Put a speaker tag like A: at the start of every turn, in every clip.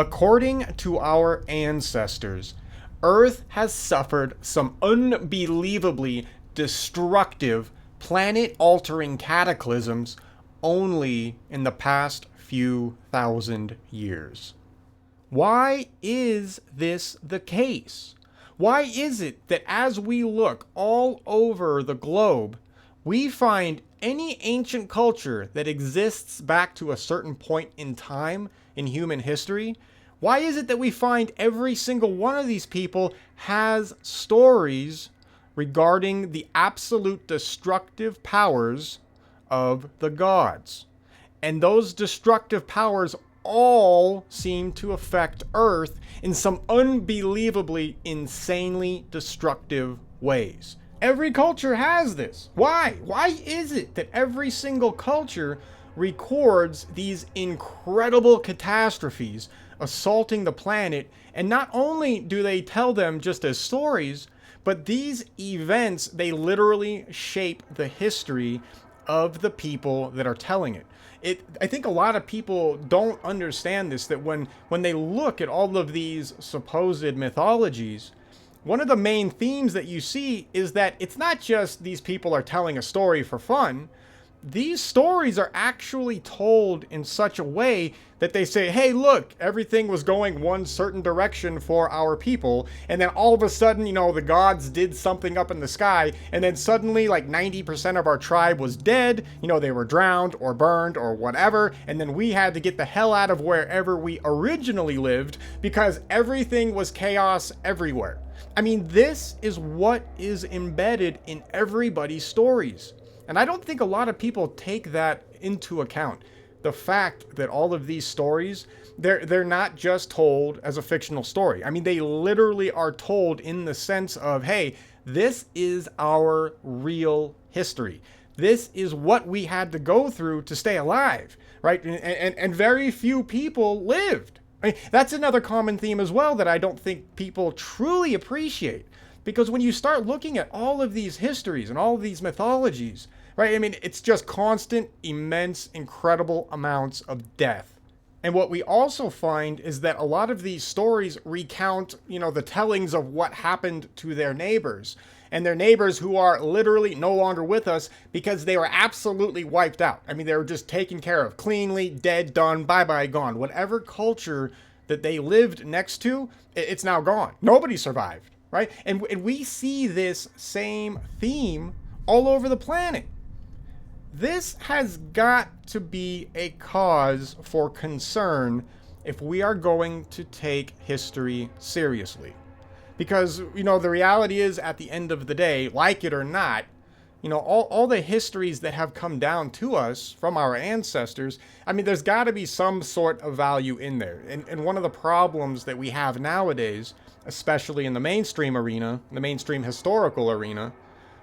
A: According to our ancestors, Earth has suffered some unbelievably destructive, planet altering cataclysms only in the past few thousand years. Why is this the case? Why is it that as we look all over the globe, we find any ancient culture that exists back to a certain point in time in human history? Why is it that we find every single one of these people has stories regarding the absolute destructive powers of the gods? And those destructive powers all seem to affect Earth in some unbelievably, insanely destructive ways. Every culture has this. Why? Why is it that every single culture records these incredible catastrophes assaulting the planet, and not only do they tell them just as stories, but these events, they literally shape the history of the people that are telling it. I think a lot of people don't understand this, that when they look at all of these supposed mythologies, one of the main themes that you see is that it's not just these people are telling a story for fun. These stories are actually told in such a way that they say, hey, look, everything was going one certain direction for our people. And then all of a sudden, the gods did something up in the sky. And then suddenly like 90% of our tribe was dead. They were drowned or burned or whatever. And then we had to get the hell out of wherever we originally lived because everything was chaos everywhere. I mean, this is what is embedded in everybody's stories. And I don't think a lot of people take that into account. The fact that all of these stories, they're not just told as a fictional story. I mean, they literally are told in the sense of, hey, this is our real history. This is what we had to go through to stay alive, right? And very few people lived. I mean, that's another common theme as well that I don't think people truly appreciate. Because when you start looking at all of these histories and all of these mythologies, right? I mean, it's just constant, immense, incredible amounts of death. And what we also find is that a lot of these stories recount, the tellings of what happened to their neighbors. And their neighbors who are literally no longer with us because they were absolutely wiped out. I mean, they were just taken care of, cleanly, dead, done, bye-bye, gone. Whatever culture that they lived next to, it's now gone. Nobody survived, right? And we see this same theme all over the planet. This has got to be a cause for concern if we are going to take history seriously. Because, the reality is, at the end of the day, like it or not, all the histories that have come down to us from our ancestors, I mean, there's got to be some sort of value in there. And one of the problems that we have nowadays, especially in the mainstream arena, the mainstream historical arena,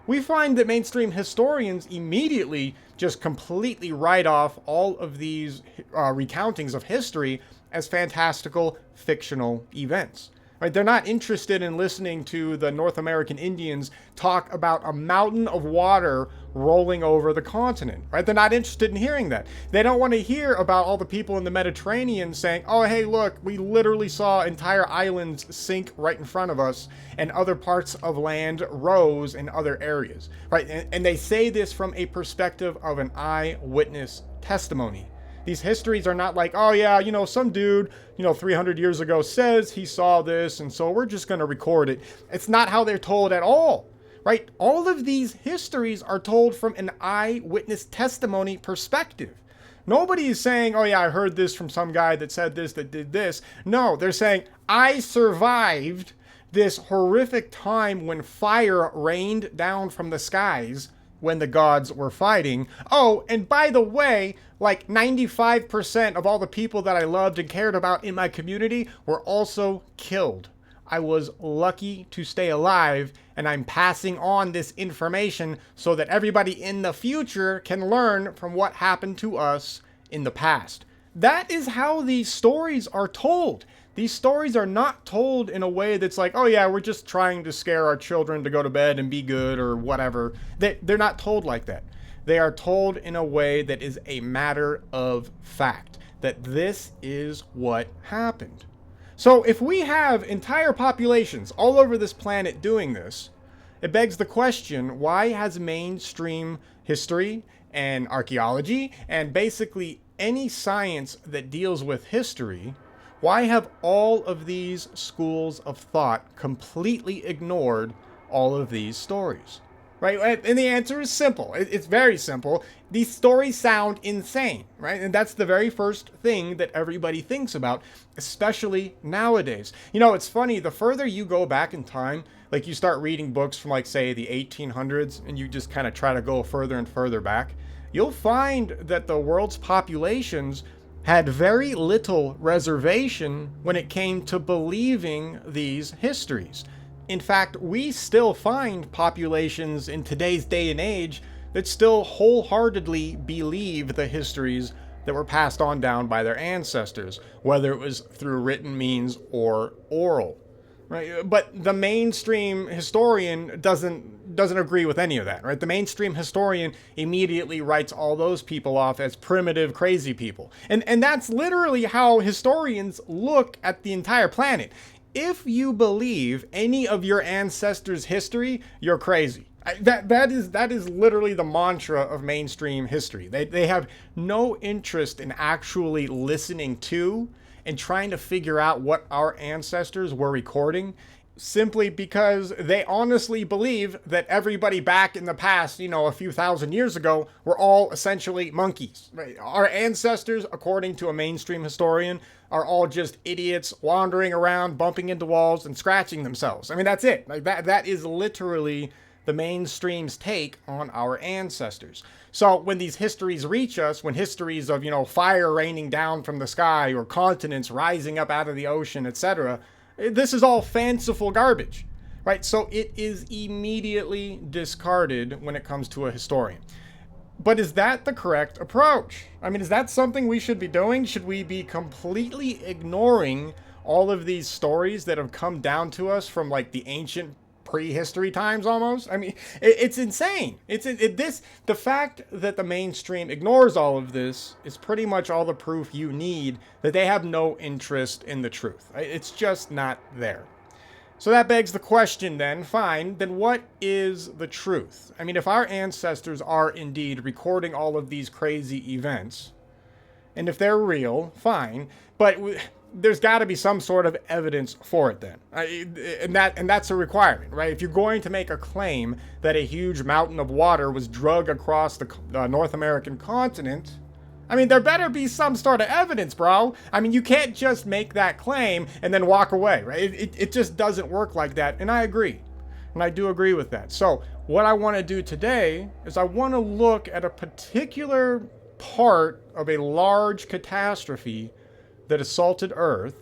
A: we find that mainstream historians immediately just completely write off all of these recountings of history as fantastical, fictional events. Right? They're not interested in listening to the North American Indians talk about a mountain of water rolling over the continent. Right? They're not interested in hearing that. They don't want to hear about all the people in the Mediterranean saying, oh, hey, look, we literally saw entire islands sink right in front of us and other parts of land rose in other areas. Right? And they say this from a perspective of an eyewitness testimony. These histories are not like, oh yeah, some dude, 300 years ago says he saw this, and so we're just going to record it. It's not how they're told at all, right? All of these histories are told from an eyewitness testimony perspective. Nobody is saying, oh yeah, I heard this from some guy that said this, that did this. No, they're saying, I survived this horrific time when fire rained down from the skies when the gods were fighting. Oh, and by the way, like 95% of all the people that I loved and cared about in my community were also killed. I was lucky to stay alive, and I'm passing on this information so that everybody in the future can learn from what happened to us in the past. That is how these stories are told. These stories are not told in a way that's like, oh yeah, we're just trying to scare our children to go to bed and be good or whatever. They're not told like that. They are told in a way that is a matter of fact. that this is what happened. So if we have entire populations all over this planet doing this, it begs the question, why has mainstream history and archaeology and basically any science that deals with history, why have all of these schools of thought completely ignored all of these stories? Right? And the answer is simple. It's very simple. These stories sound insane, right? And that's the very first thing that everybody thinks about, especially nowadays. You know, it's funny, the further you go back in time, like you start reading books from like, say, the 1800s, and you just kind of try to go further and further back, you'll find that the world's populations had very little reservation when it came to believing these histories. In fact, we still find populations in today's day and age that still wholeheartedly believe the histories that were passed on down by their ancestors, whether it was through written means or oral. Right? But the mainstream historian doesn't agree with any of that, right? The mainstream historian immediately writes all those people off as primitive, crazy people. And that's literally how historians look at the entire planet. If you believe any of your ancestors' history, you're crazy. That is literally the mantra of mainstream history. They have no interest in actually listening to and trying to figure out what our ancestors were recording, simply because they honestly believe that everybody back in the past, a few thousand years ago, were all essentially monkeys. Right? Our ancestors, according to a mainstream historian, are all just idiots wandering around, bumping into walls and scratching themselves. I mean, that's it. Like that is literally the mainstream's take on our ancestors. So when these histories reach us, when histories of, fire raining down from the sky or continents rising up out of the ocean, etc., this is all fanciful garbage, right? So it is immediately discarded when it comes to a historian. But is that the correct approach? I mean, is that something we should be doing? Should we be completely ignoring all of these stories that have come down to us from like the ancient prehistory times almost? I mean, it's insane. The fact that the mainstream ignores all of this is pretty much all the proof you need that they have no interest in the truth. It's just not there. So that begs the question then, fine, then what is the truth? I mean, if our ancestors are indeed recording all of these crazy events, and if they're real, fine, but there's got to be some sort of evidence for it then. And that's a requirement, right? If you're going to make a claim that a huge mountain of water was dragged across the North American continent, I mean, there better be some sort of evidence, bro. I mean, you can't just make that claim and then walk away, right? It just doesn't work like that, and I agree. And I do agree with that. So what I want to do today is I want to look at a particular part of a large catastrophe that assaulted Earth,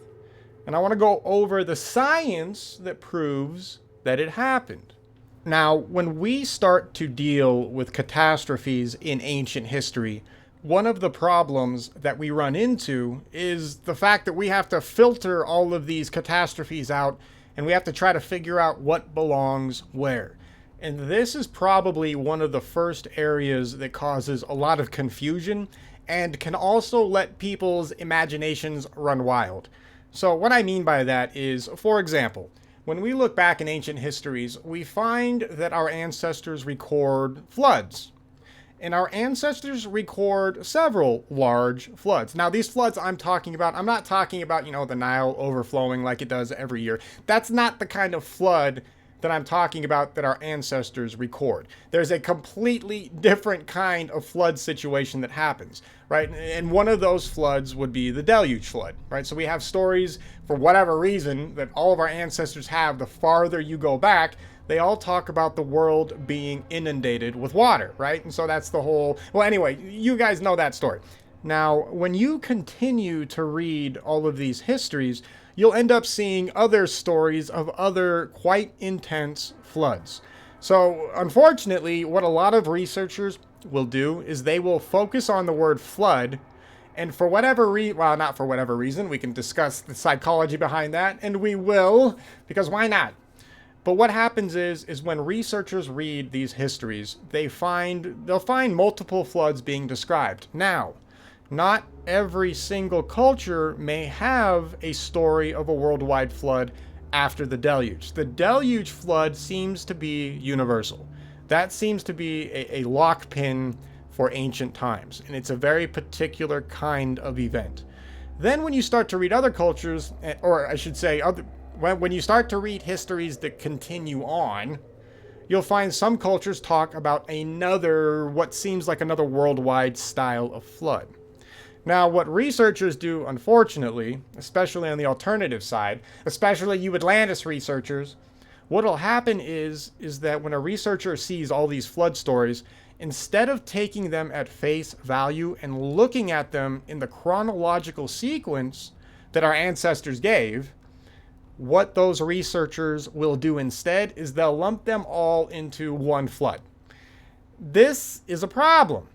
A: and I want to go over the science that proves that it happened. Now, when we start to deal with catastrophes in ancient history, one of the problems that we run into is the fact that we have to filter all of these catastrophes out, and we have to try to figure out what belongs where. And this is probably one of the first areas that causes a lot of confusion and can also let people's imaginations run wild. So what I mean by that is, for example, when we look back in ancient histories, we find that our ancestors record floods. And our ancestors record several large floods. Now, these floods I'm talking about, I'm not talking about, the Nile overflowing like it does every year. That's not the kind of flood that I'm talking about that our ancestors record. There's a completely different kind of flood situation that happens, right? And one of those floods would be the deluge flood, right? So we have stories, for whatever reason, that all of our ancestors have. The farther you go back, they all talk about the world being inundated with water, right? And so that's the whole, well, anyway, you guys know that story. Now, when you continue to read all of these histories, you'll end up seeing other stories of other quite intense floods. So, unfortunately, what a lot of researchers will do is they will focus on the word flood, and for whatever not for whatever reason, we can discuss the psychology behind that, and we will, because why not? But what happens is when researchers read these histories, they'll find multiple floods being described. Now, Not every single culture may have a story of a worldwide flood after the deluge. The deluge flood seems to be universal. That seems to be a lockpin for ancient times, and it's a very particular kind of event. Then when you start to read other cultures, or I should say, when you start to read histories that continue on, you'll find some cultures talk about what seems like another worldwide style of flood. Now, what researchers do, unfortunately, especially on the alternative side, especially you Atlantis researchers, what'll happen is that when a researcher sees all these flood stories, instead of taking them at face value and looking at them in the chronological sequence that our ancestors gave, what those researchers will do instead is they'll lump them all into one flood. This is a problem.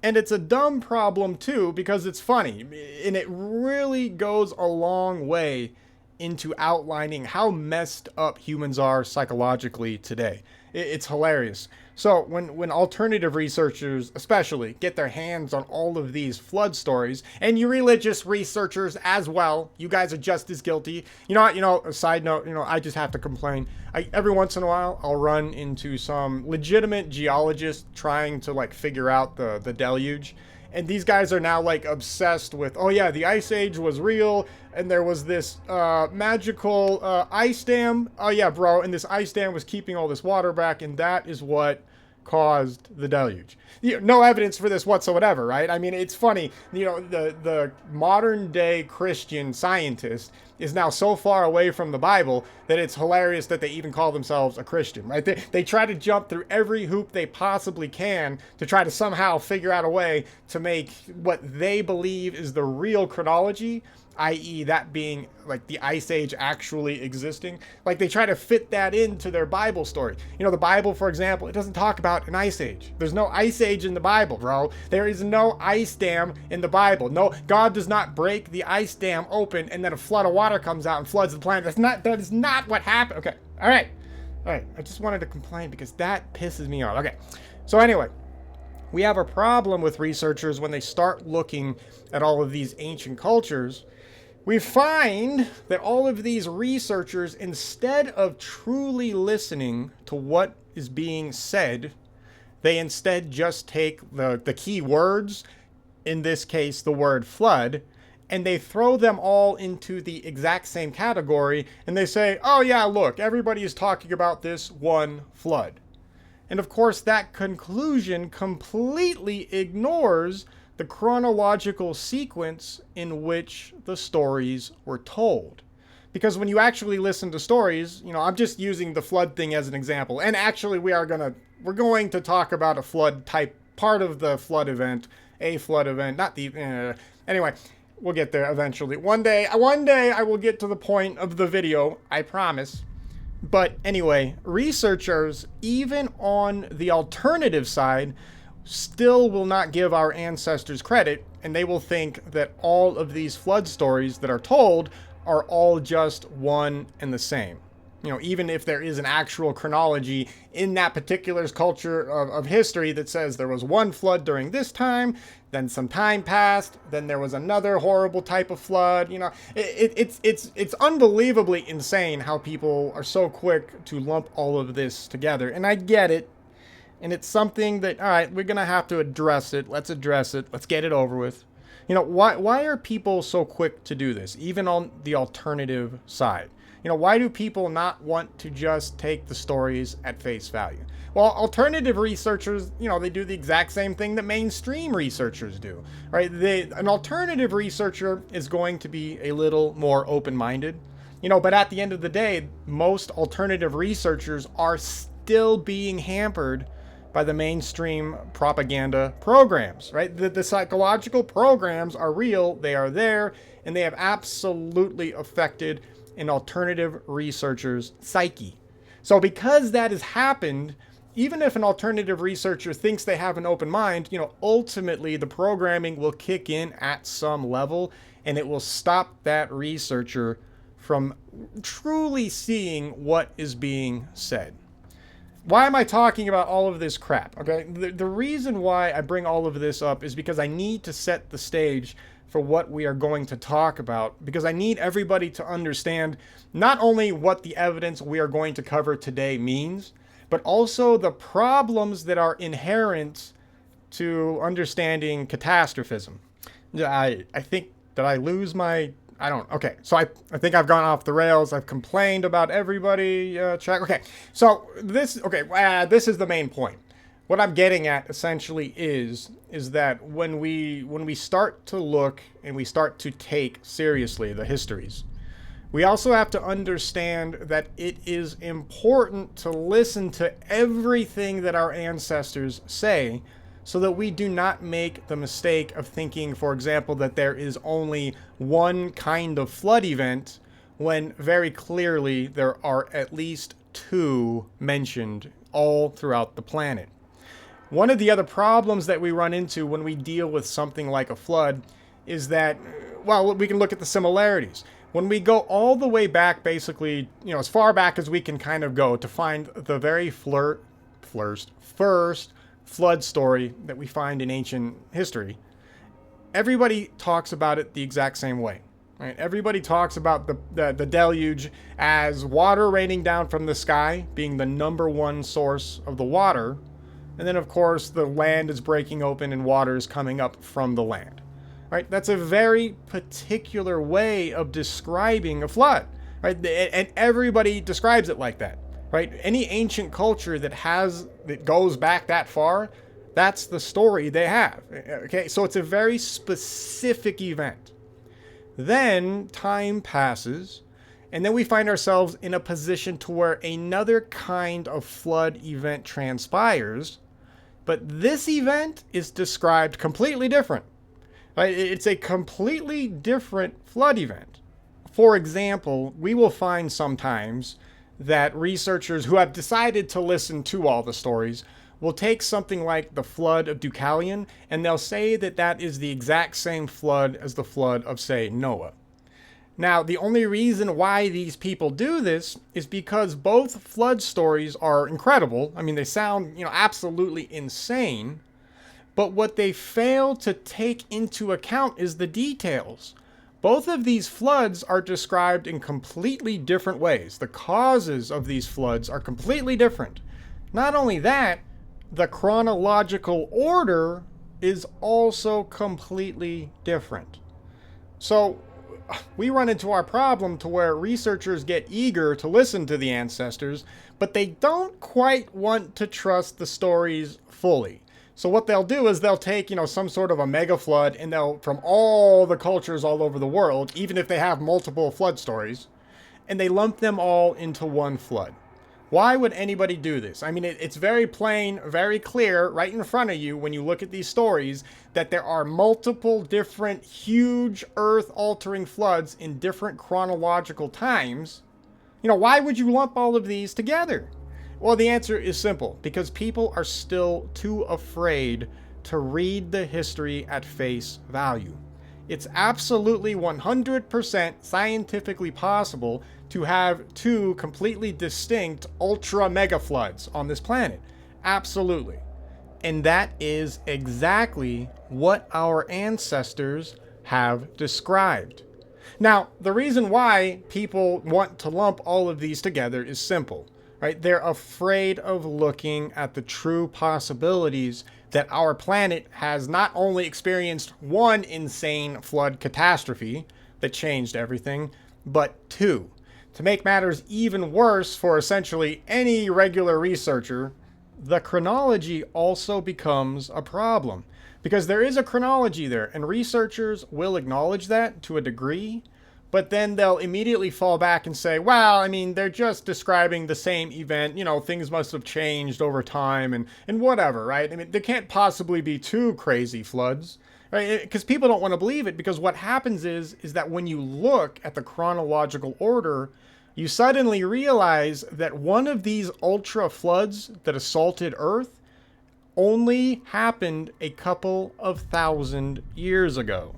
A: And it's a dumb problem too, because it's funny, and it really goes a long way into outlining how messed up humans are psychologically today. It's hilarious. So when alternative researchers especially get their hands on all of these flood stories, and you religious researchers as well, you guys are just as guilty. A side note, I just have to complain. Every once in a while, I'll run into some legitimate geologist trying to figure out the deluge. And these guys are now obsessed with, oh yeah, the ice age was real, and there was this magical ice dam. Oh yeah, bro, and this ice dam was keeping all this water back, and that is what caused the deluge. No evidence for this whatsoever, right? I mean, it's funny. The modern day Christian scientist is now so far away from the Bible that it's hilarious that they even call themselves a Christian, right? They try to jump through every hoop they possibly can to try to somehow figure out a way to make what they believe is the real chronology, i.e. that being the ice age actually existing. They try to fit that into their Bible story. The Bible, for example, it doesn't talk about an ice age. There's no ice age in the Bible, bro. There is no ice dam in the Bible. No, God does not break the ice dam open and then a flood of water comes out and floods the planet. That is not what happened. Okay. All right. I just wanted to complain because that pisses me off. Okay. So anyway, we have a problem with researchers when they start looking at all of these ancient cultures. We find that all of these researchers, instead of truly listening to what is being said, they instead just take the key words, in this case the word flood, and they throw them all into the exact same category, and they say, oh yeah, look, everybody is talking about this one flood. And of course, that conclusion completely ignores the chronological sequence in which the stories were told. Because when you actually listen to stories, I'm just using the flood thing as an example. And actually we're going to talk about a flood type part of the flood event, not the, anyway, we'll get there eventually. One day I will get to the point of the video, I promise. But anyway, researchers, even on the alternative side, still will not give our ancestors credit, and they will think that all of these flood stories that are told are all just one and the same. Even if there is an actual chronology in that particular culture of history that says there was one flood during this time, then some time passed, then there was another horrible type of flood. It's unbelievably insane how people are so quick to lump all of this together. And I get it. And it's something that, all right, we're going to have to address it. Let's address it. Let's get it over with. Why are people so quick to do this, even on the alternative side? Why do people not want to just take the stories at face value? Well, alternative researchers, they do the exact same thing that mainstream researchers do, right? An alternative researcher is going to be a little more open-minded, but at the end of the day, most alternative researchers are still being hampered by the mainstream propaganda programs, right? The psychological programs are real, they are there, and they have absolutely affected an alternative researcher's psyche. So because that has happened, even if an alternative researcher thinks they have an open mind, ultimately the programming will kick in at some level, and it will stop that researcher from truly seeing what is being said. why am I talking about all of this crap? Okay, the reason why I bring all of this up is because I need to set the stage for what we are going to talk about, because I need everybody to understand not only what the evidence we are going to cover today means, but also the problems that are inherent to understanding catastrophism. I think that I lose my... I don't... Okay, so I think I've gone off the rails. I've complained about everybody. Check. Okay, so this... Okay, this is the main point. What I'm getting at essentially is that when we start to look and we start to take seriously the histories, we also have to understand that it is important to listen to everything that our ancestors say, so that we do not make the mistake of thinking, for example, that there is only one kind of flood event, when very clearly there are at least two mentioned all throughout the planet. One of the other problems that we run into when we deal with something like a flood is that, well, we can look at the similarities. When we go all the way back, basically, as far back as we can kind of go to find the very first flood story that we find in ancient history, everybody talks about it the exact same way. Right? Everybody talks about the deluge as water raining down from the sky being the number one source of the water. And then, of course, the land is breaking open and water is coming up from the land. Right? That's a very particular way of describing a flood. Right? And everybody describes it like that. Right? Any ancient culture that goes back that far, that's the story they have. Okay? So it's a very specific event. Then time passes, and then we find ourselves in a position to where another kind of flood event transpires, but this event is described completely different. Right? It's a completely different flood event. For example, we will find sometimes that researchers who have decided to listen to all the stories will take something like the flood of Deucalion, and they'll say that that is the exact same flood as the flood of, say, Noah. Now, the only reason why these people do this is because both flood stories are incredible. I mean, they sound, absolutely insane. But what they fail to take into account is the details. Both of these floods are described in completely different ways. The causes of these floods are completely different. Not only that, the chronological order is also completely different. So we run into our problem to where researchers get eager to listen to the ancestors, but they don't quite want to trust the stories fully. So what they'll do is they'll take, some sort of a mega flood, and they'll, from all the cultures all over the world, even if they have multiple flood stories, and they lump them all into one flood. Why would anybody do this? I mean, it's very plain, very clear, right in front of you when you look at these stories, that there are multiple different huge earth-altering floods in different chronological times. Why would you lump all of these together? Well, the answer is simple, because people are still too afraid to read the history at face value. It's absolutely 100% scientifically possible to have two completely distinct ultra mega floods on this planet. Absolutely. And that is exactly what our ancestors have described. Now, the reason why people want to lump all of these together is simple, right? They're afraid of looking at the true possibilities that our planet has not only experienced one insane flood catastrophe that changed everything, but two. To make matters even worse for essentially any regular researcher, the chronology also becomes a problem. Because there is a chronology there, and researchers will acknowledge that to a degree, but then they'll immediately fall back and say, well, I mean, they're just describing the same event, things must have changed over time and whatever, right? I mean, there can't possibly be two crazy floods. Right? Because people don't want to believe it, because what happens is that when you look at the chronological order, you suddenly realize that one of these ultra floods that assaulted Earth only happened a couple of thousand years ago.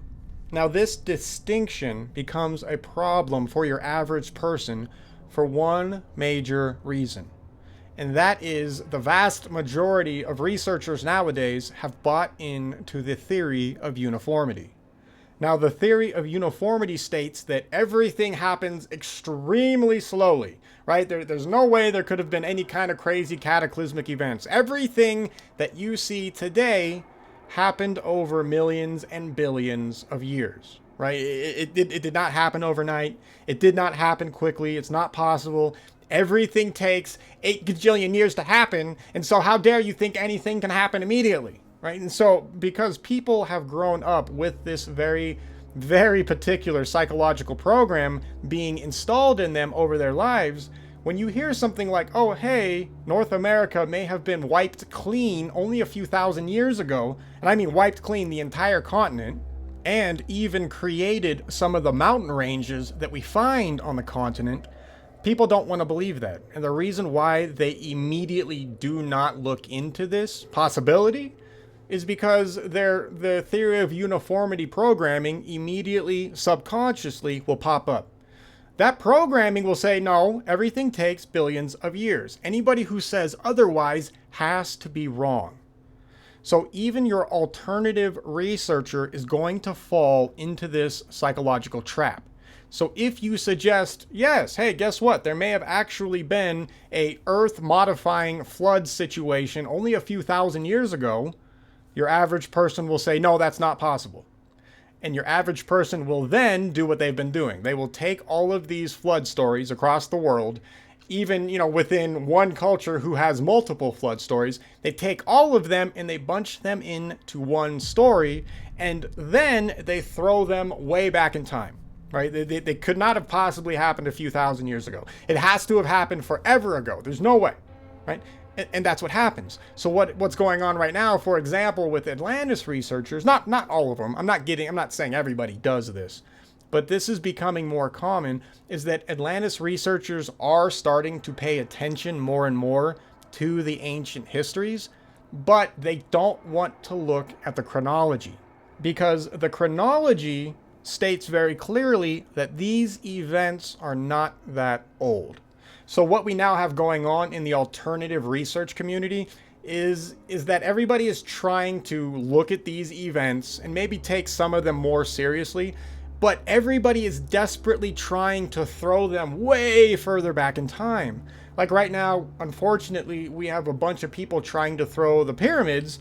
A: Now, this distinction becomes a problem for your average person for one major reason. And that is the vast majority of researchers nowadays have bought into the theory of uniformity. Now, the theory of uniformity states that everything happens extremely slowly, right? There's no way there could have been any kind of crazy cataclysmic events. Everything that you see today happened over millions and billions of years, right? It did not happen overnight. It did not happen quickly. It's not possible. Everything takes 8 gajillion years to happen, and so how dare you think anything can happen immediately? Right? And so, because people have grown up with this very, very particular psychological program being installed in them over their lives, when you hear something like, oh, hey, North America may have been wiped clean only a few thousand years ago, and I mean wiped clean the entire continent, and even created some of the mountain ranges that we find on the continent, people don't want to believe that. And the reason why they immediately do not look into this possibility is because the theory of uniformity programming immediately, subconsciously will pop up. That programming will say, no, everything takes billions of years. Anybody who says otherwise has to be wrong. So even your alternative researcher is going to fall into this psychological trap. So if you suggest, yes, hey, guess what? There may have actually been a Earth-modifying flood situation only a few thousand years ago, your average person will say, no, that's not possible. And your average person will then do what they've been doing. They will take all of these flood stories across the world, even, within one culture who has multiple flood stories. They take all of them and they bunch them into one story, and then they throw them way back in time. Right? They could not have possibly happened a few thousand years ago. It has to have happened forever ago. There's no way. Right? And that's what happens. So what's going on right now, for example, with Atlantis researchers, not all of them, I'm not saying everybody does this, but this is becoming more common, is that Atlantis researchers are starting to pay attention more and more to the ancient histories, but they don't want to look at the chronology, because the chronology states very clearly that these events are not that old. So what we now have going on in the alternative research community is that everybody is trying to look at these events and maybe take some of them more seriously, but everybody is desperately trying to throw them way further back in time. Like right now, unfortunately, we have a bunch of people trying to throw the pyramids,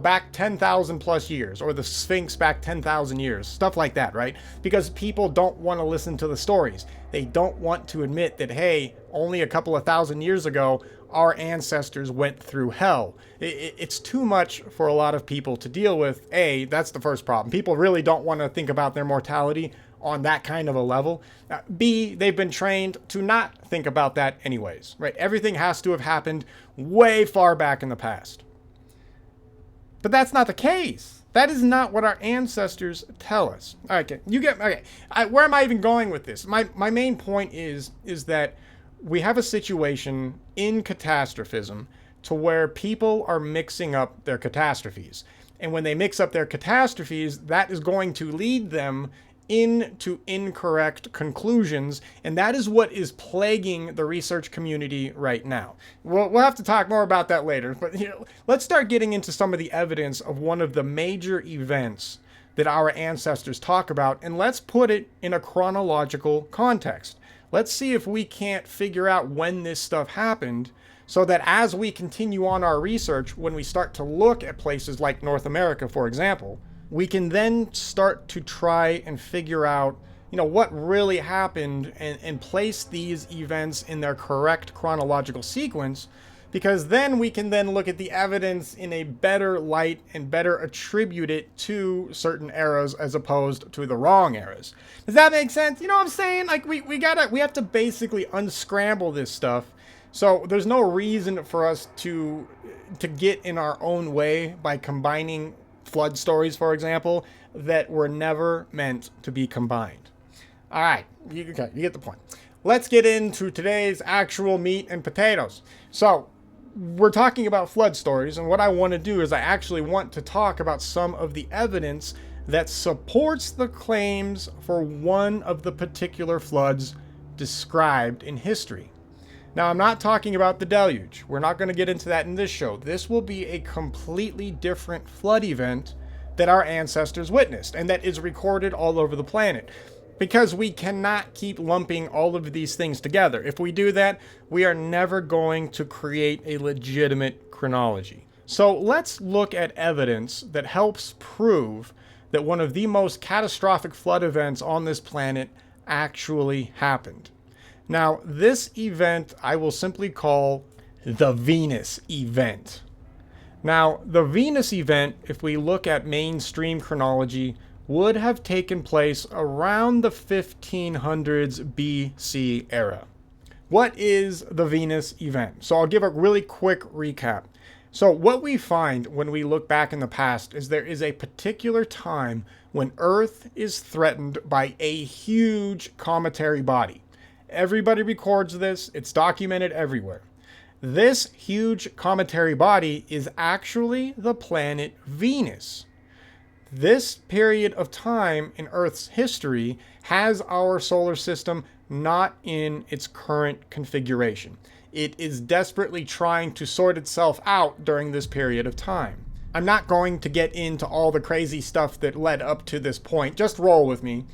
A: back 10,000 plus years, or the Sphinx back 10,000 years, stuff like that, right? Because people don't want to listen to the stories. They don't want to admit that, hey, only a couple of thousand years ago, our ancestors went through hell. It's too much for a lot of people to deal with. A, that's the first problem. People really don't want to think about their mortality on that kind of a level. B, they've been trained to not think about that anyways, right? Everything has to have happened way far back in the past. But that's not the case. That is not what our ancestors tell us. Okay, where am I even going with this? My main point is that we have a situation in catastrophism to where people are mixing up their catastrophes. And when they mix up their catastrophes, that is going to lead them into incorrect conclusions, and that is what is plaguing the research community right now. We'll have to talk more about that later, but let's start getting into some of the evidence of one of the major events that our ancestors talk about, and let's put it in a chronological context. Let's see if we can't figure out when this stuff happened, so that as we continue on our research, when we start to look at places like North America, for example, we can then start to try and figure out, what really happened, and place these events in their correct chronological sequence, because then we can then look at the evidence in a better light and better attribute it to certain eras as opposed to the wrong eras. Does that make sense? You know what I'm saying? Like we have to basically unscramble this stuff. So there's no reason for us to get in our own way by combining flood stories, for example, that were never meant to be combined. All right, you get the point. Let's get into today's actual meat and potatoes. So we're talking about flood stories, and what I want to do is I actually want to talk about some of the evidence that supports the claims for one of the particular floods described in history. Now, I'm not talking about the deluge. We're not going to get into that in this show. This will be a completely different flood event that our ancestors witnessed and that is recorded all over the planet. Because we cannot keep lumping all of these things together. If we do that, we are never going to create a legitimate chronology. So let's look at evidence that helps prove that one of the most catastrophic flood events on this planet actually happened. Now, this event I will simply call the Venus event. Now, the Venus event, if we look at mainstream chronology, would have taken place around the 1500s BC era. What is the Venus event? So I'll give a really quick recap. So what we find when we look back in the past is there is a particular time when Earth is threatened by a huge cometary body. Everybody records this. It's documented everywhere. This huge cometary body is actually the planet Venus. This period of time in Earth's history has our solar system not in its current configuration. It is desperately trying to sort itself out during this period of time. I'm not going to get into all the crazy stuff that led up to this point. Just roll with me.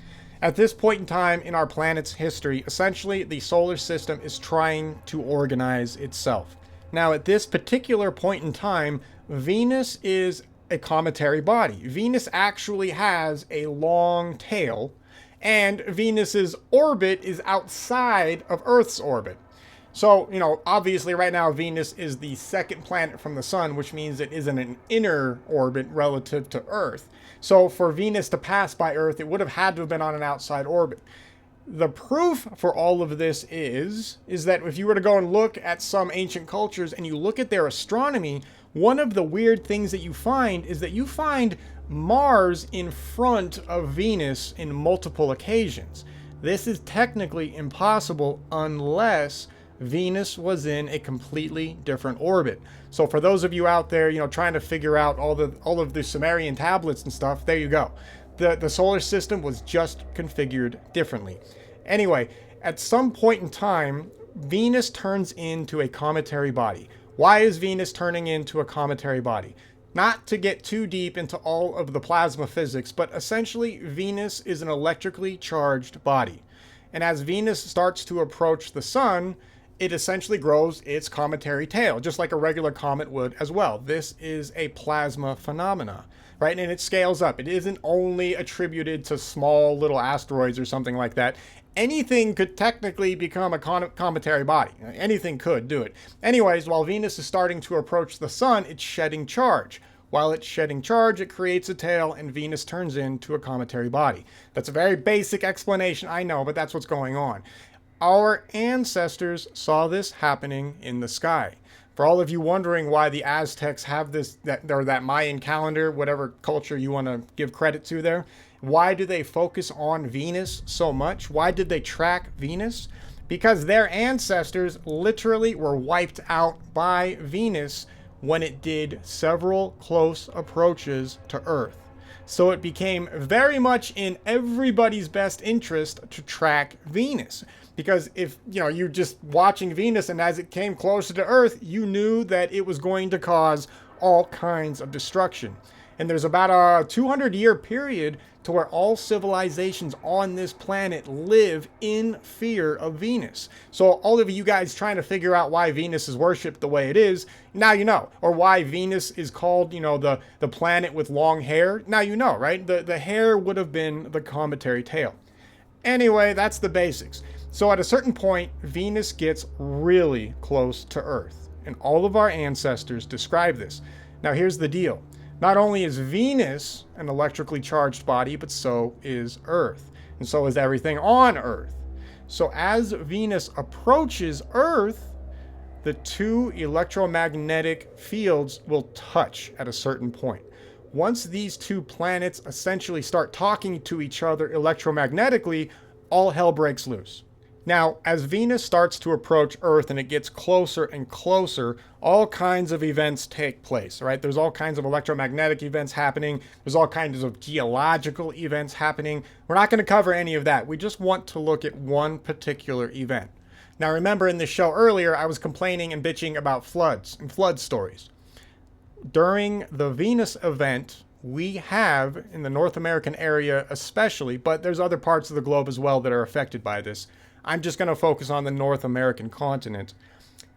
A: At this point in time in our planet's history, essentially the solar system is trying to organize itself. Now, at this particular point in time, Venus is a cometary body. Venus actually has a long tail, and Venus's orbit is outside of Earth's orbit. So, obviously right now Venus is the second planet from the sun, which means it is in an inner orbit relative to Earth. So for Venus to pass by Earth, it would have had to have been on an outside orbit. The proof for all of this is that if you were to go and look at some ancient cultures and you look at their astronomy, one of the weird things that you find is that you find Mars in front of Venus in multiple occasions. This is technically impossible unless Venus was in a completely different orbit. So for those of you out there, trying to figure out all of the Sumerian tablets and stuff, there you go. The solar system was just configured differently. Anyway, at some point in time, Venus turns into a cometary body. Why is Venus turning into a cometary body? Not to get too deep into all of the plasma physics, but essentially Venus is an electrically charged body. And as Venus starts to approach the sun, it essentially grows its cometary tail, just like a regular comet would as well. This is a plasma phenomena, right? And it scales up. It isn't only attributed to small little asteroids or something like that. Anything could technically become a cometary body. Anything could do it. Anyways, while Venus is starting to approach the sun, it's shedding charge. While it's shedding charge, it creates a tail, and Venus turns into a cometary body. That's a very basic explanation, I know, but that's what's going on. Our ancestors saw this happening in the sky. For all of you wondering why the Aztecs have that Mayan calendar, whatever culture you want to give credit to there, why do they focus on Venus so much? Why did they track Venus? Because their ancestors literally were wiped out by Venus when it did several close approaches to Earth. So it became very much in everybody's best interest to track Venus. Because if, you're just watching Venus and as it came closer to Earth, you knew that it was going to cause all kinds of destruction. And there's about a 200-year period to where all civilizations on this planet live in fear of Venus. So all of you guys trying to figure out why Venus is worshipped the way it is, now you know. Or why Venus is called, the planet with long hair. Now you know, right? The hair would have been the cometary tail. Anyway, that's the basics. So at a certain point, Venus gets really close to Earth. And all of our ancestors describe this. Now here's the deal. Not only is Venus an electrically charged body, but so is Earth. And so is everything on Earth. So as Venus approaches Earth, the two electromagnetic fields will touch at a certain point. Once these two planets essentially start talking to each other electromagnetically, all hell breaks loose. Now, as Venus starts to approach Earth and it gets closer and closer, all kinds of events take place, right? There's all kinds of electromagnetic events happening. There's all kinds of geological events happening. We're not going to cover any of that. We just want to look at one particular event. Now remember, in this show earlier, I was complaining and bitching about floods and flood stories. During the Venus event, we have, in the North American area especially, but there's other parts of the globe as well that are affected by this. I'm just going to focus on the North American continent.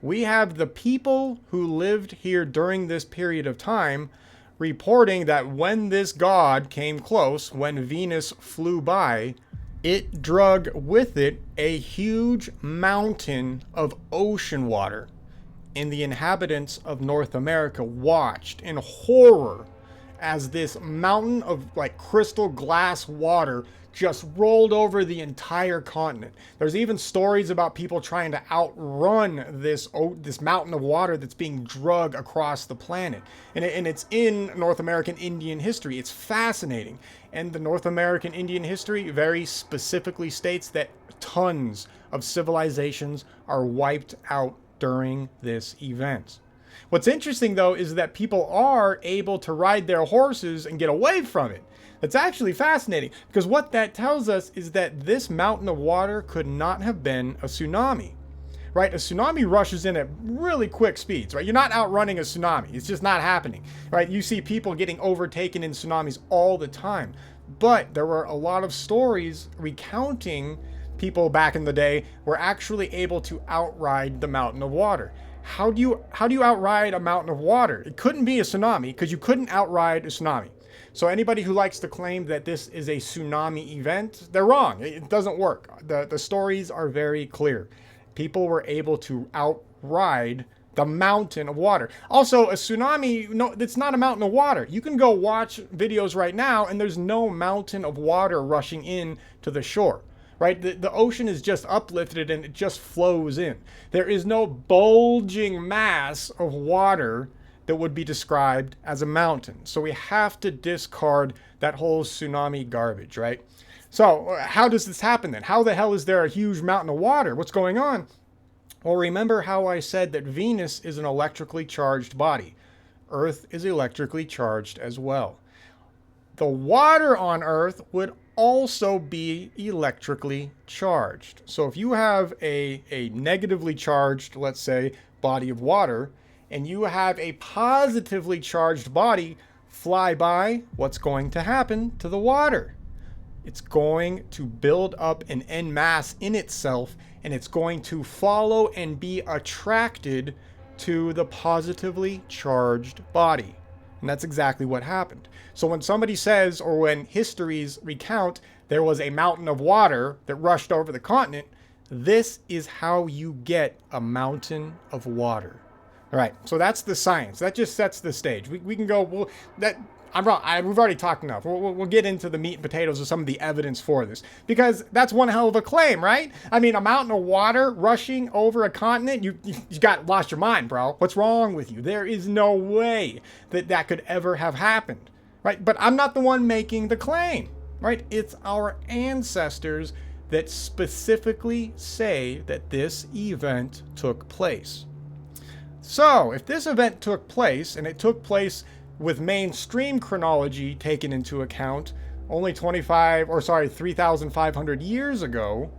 A: We have the people who lived here during this period of time reporting that when this god came close, when Venus flew by, it drug with it a huge mountain of ocean water. And the inhabitants of North America watched in horror as this mountain of like crystal glass water just rolled over the entire continent. There's even stories about people trying to outrun this mountain of water that's being dragged across the planet. And it's in North American Indian history. It's fascinating. And the North American Indian history very specifically states that tons of civilizations are wiped out during this event. What's interesting, though, is that people are able to ride their horses and get away from it. That's actually fascinating, because what that tells us is that this mountain of water could not have been a tsunami, right? A tsunami rushes in at really quick speeds, right? You're not outrunning a tsunami. It's just not happening, right? You see people getting overtaken in tsunamis all the time. But there were a lot of stories recounting people back in the day were actually able to outride the mountain of water. How do you outride a mountain of water? It couldn't be a tsunami, because you couldn't outride a tsunami. So anybody who likes to claim that this is a tsunami event, they're wrong. It doesn't work. The stories are very clear. People were able to outride the mountain of water. Also, a tsunami, no, it's not a mountain of water. You can go watch videos right now, and there's no mountain of water rushing in to the shore. Right? The ocean is just uplifted and it just flows in. There is no bulging mass of water that would be described as a mountain. So we have to discard that whole tsunami garbage, right? So how does this happen then? How the hell is there a huge mountain of water? What's going on? Well, remember how I said that Venus is an electrically charged body. Earth is electrically charged as well. The water on Earth would also be electrically charged. So if you have a negatively charged, let's say, body of water, and you have a positively charged body fly by, what's going to happen to the water? It's going to build up an en masse in itself, and it's going to follow and be attracted to the positively charged body. And that's exactly what happened. So when somebody says, or when histories recount, there was a mountain of water that rushed over the continent, this is how you get a mountain of water. All right, so that's the science. That just sets the stage. We can go, well, I'm wrong. We've already talked enough. We'll get into the meat and potatoes of some of the evidence for this, because that's one hell of a claim, right? I mean, a mountain of water rushing over a continent, you lost your mind, bro. What's wrong with you? There is no way that could ever have happened, right? But I'm not the one making the claim, right? It's our ancestors that specifically say that this event took place. So if this event took place, and it took place with mainstream chronology taken into account, only 3,500 years ago,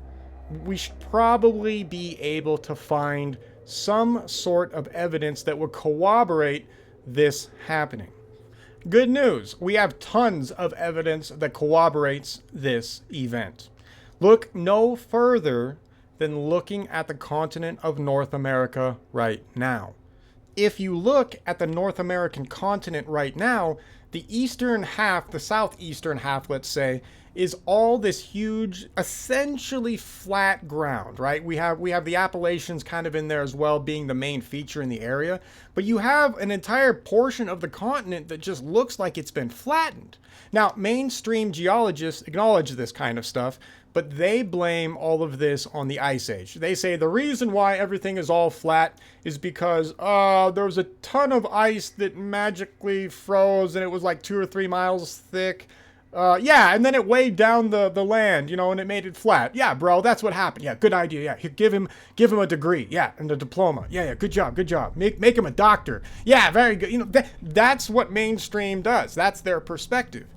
A: we should probably be able to find some sort of evidence that would corroborate this happening. Good news, we have tons of evidence that corroborates this event. Look no further than looking at the continent of North America right now. If you look at the North American continent right now, the eastern half, the southeastern half, let's say, is all this huge, essentially flat ground, right? We have the Appalachians kind of in there as well, being the main feature in the area. But you have an entire portion of the continent that just looks like it's been flattened. Now, mainstream geologists acknowledge this kind of stuff, but they blame all of this on the Ice Age. They say the reason why everything is all flat is because there was a ton of ice that magically froze, and it was like 2 or 3 miles thick. Yeah, and then it weighed down the land, and it made it flat. Yeah, bro, that's what happened. Yeah, good idea. Yeah, give him a degree. Yeah, and a diploma. Yeah, good job. Make him a doctor. Yeah, very good. That's what mainstream does. That's their perspective.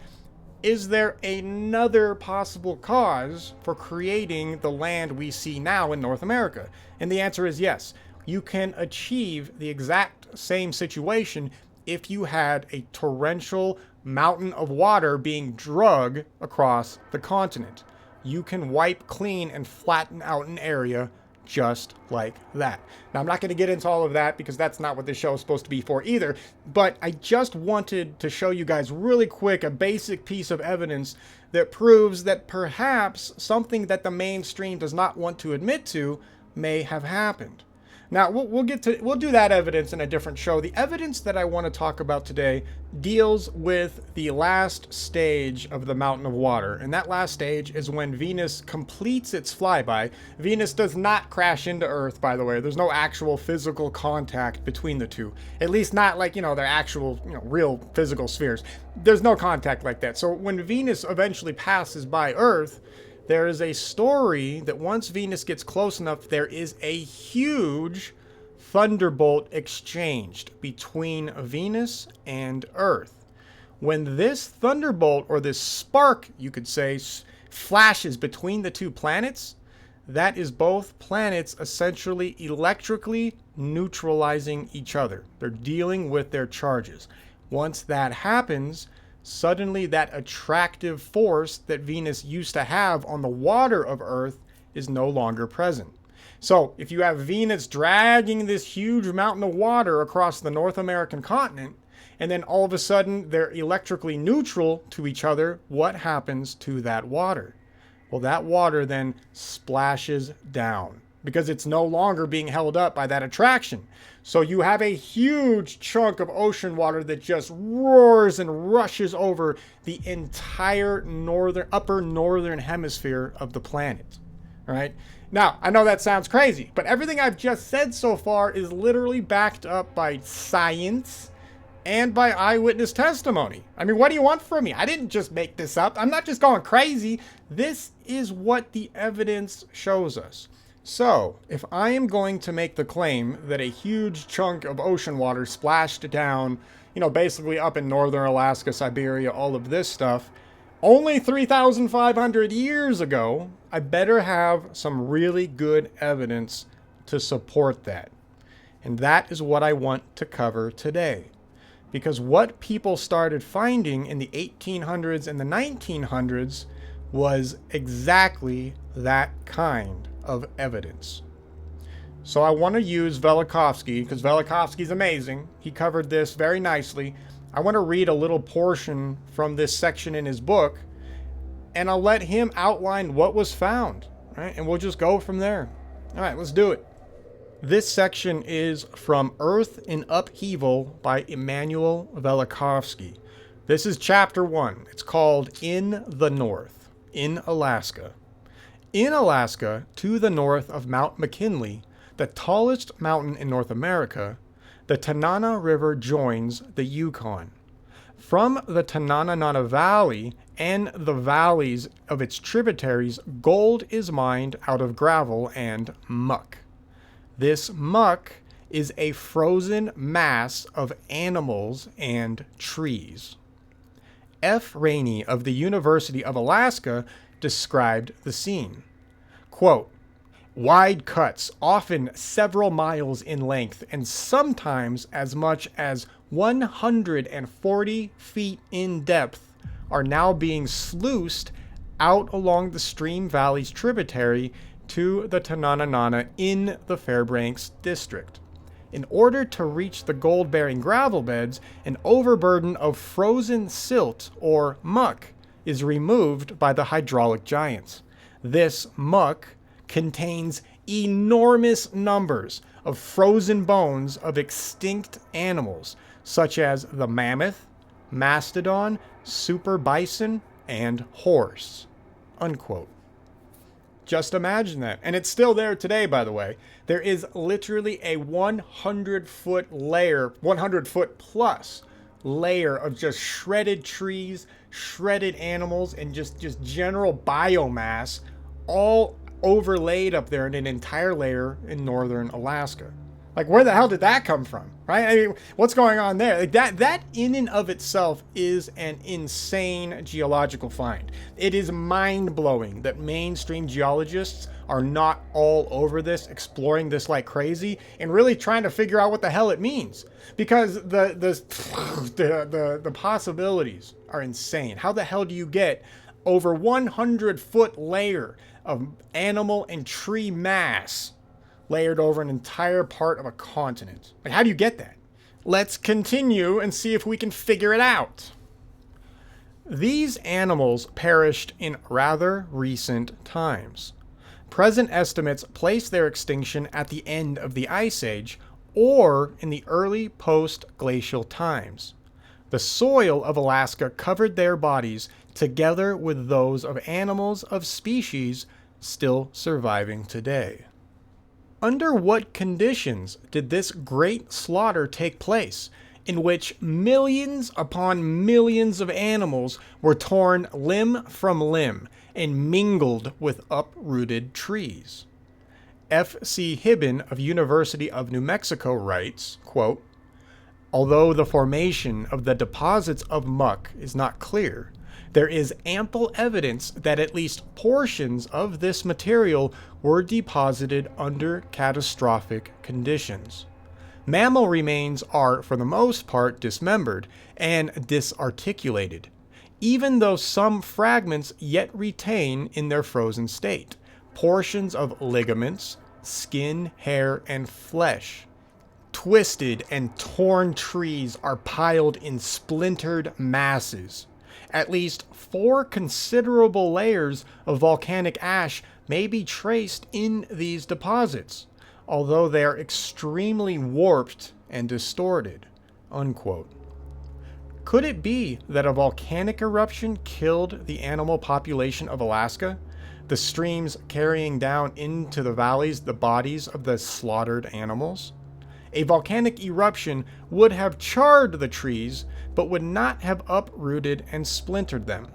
A: Is there another possible cause for creating the land we see now in North America? And the answer is yes. You can achieve the exact same situation if you had a torrential mountain of water being dragged across the continent. You can wipe clean and flatten out an area just like that. Now, I'm not going to get into all of that because that's not what this show is supposed to be for either, but I just wanted to show you guys really quick a basic piece of evidence that proves that perhaps something that the mainstream does not want to admit to may have happened. Now, we'll do that evidence in a different show. The evidence that I want to talk about today deals with the last stage of the mountain of water. And that last stage is when Venus completes its flyby. Venus does not crash into Earth, by the way. There's no actual physical contact between the two. At least not like, their actual, real physical spheres. There's no contact like that. So when Venus eventually passes by Earth, there is a story that once Venus gets close enough, there is a huge thunderbolt exchanged between Venus and Earth. When this thunderbolt, or this spark, you could say, flashes between the two planets, that is both planets essentially electrically neutralizing each other. They're dealing with their charges. Once that happens, suddenly that attractive force that Venus used to have on the water of Earth is no longer present. So if you have Venus dragging this huge mountain of water across the North American continent, and then all of a sudden they're electrically neutral to each other, what happens to that water? Well, that water then splashes down because it's no longer being held up by that attraction. So you have a huge chunk of ocean water that just roars and rushes over the entire upper northern hemisphere of the planet. All right. Now, I know that sounds crazy, but everything I've just said so far is literally backed up by science and by eyewitness testimony. I mean, what do you want from me? I didn't just make this up. I'm not just going crazy. This is what the evidence shows us. So, if I am going to make the claim that a huge chunk of ocean water splashed down, basically up in northern Alaska, Siberia, all of this stuff, only 3,500 years ago, I better have some really good evidence to support that. And that is what I want to cover today. Because what people started finding in the 1800s and the 1900s was exactly that kind of evidence. So I want to use Velikovsky, because Velikovsky's amazing. He covered this very nicely. I want to read a little portion from this section in his book, and I'll let him outline what was found, right? And we'll just go from there. All right, let's do it. This section is from Earth in Upheaval by Immanuel Velikovsky. This is chapter 1. It's called In the North, in Alaska. In Alaska, to the north of Mount McKinley, the tallest mountain in North America, the Tanana River joins the Yukon. From the Tanana Valley and the valleys of its tributaries, gold is mined out of gravel and muck. This muck is a frozen mass of animals and trees. F. Rainey of the University of Alaska described the scene. Quote, wide cuts, often several miles in length and sometimes as much as 140 feet in depth, are now being sluiced out along the stream valley's tributary to the Tanana in the Fairbanks district. In order to reach the gold-bearing gravel beds, an overburden of frozen silt or muck is removed by the hydraulic giants. This muck contains enormous numbers of frozen bones of extinct animals, such as the mammoth, mastodon, super bison, and horse. Unquote. Just imagine that. And it's still there today, by the way. There is literally a 100-foot layer, 100-foot plus layer of just shredded trees, shredded animals, and just general biomass all overlaid up there in an entire layer in northern Alaska. Like, where the hell did that come from, right? I mean, what's going on there? Like that in and of itself is an insane geological find. It is mind-blowing that mainstream geologists are not all over this, exploring this like crazy, and really trying to figure out what the hell it means. Because the possibilities are insane. How the hell do you get over 100-foot layer of animal and tree mass layered over an entire part of a continent? Like, how do you get that? Let's continue and see if we can figure it out. These animals perished in rather recent times. Present estimates place their extinction at the end of the Ice Age or in the early post-glacial times. The soil of Alaska covered their bodies together with those of animals of species still surviving today. Under what conditions did this great slaughter take place, in which millions upon millions of animals were torn limb from limb and mingled with uprooted trees? F.C. Hibben of University of New Mexico writes, quote, "Although the formation of the deposits of muck is not clear, there is ample evidence that at least portions of this material were deposited under catastrophic conditions. Mammal remains are, for the most part, dismembered and disarticulated, even though some fragments yet retain in their frozen state portions of ligaments, skin, hair, and flesh. Twisted and torn trees are piled in splintered masses. At least 4 considerable layers of volcanic ash may be traced in these deposits, although they are extremely warped and distorted." Unquote. Could it be that a volcanic eruption killed the animal population of Alaska, the streams carrying down into the valleys the bodies of the slaughtered animals? A volcanic eruption would have charred the trees, but would not have uprooted and splintered them.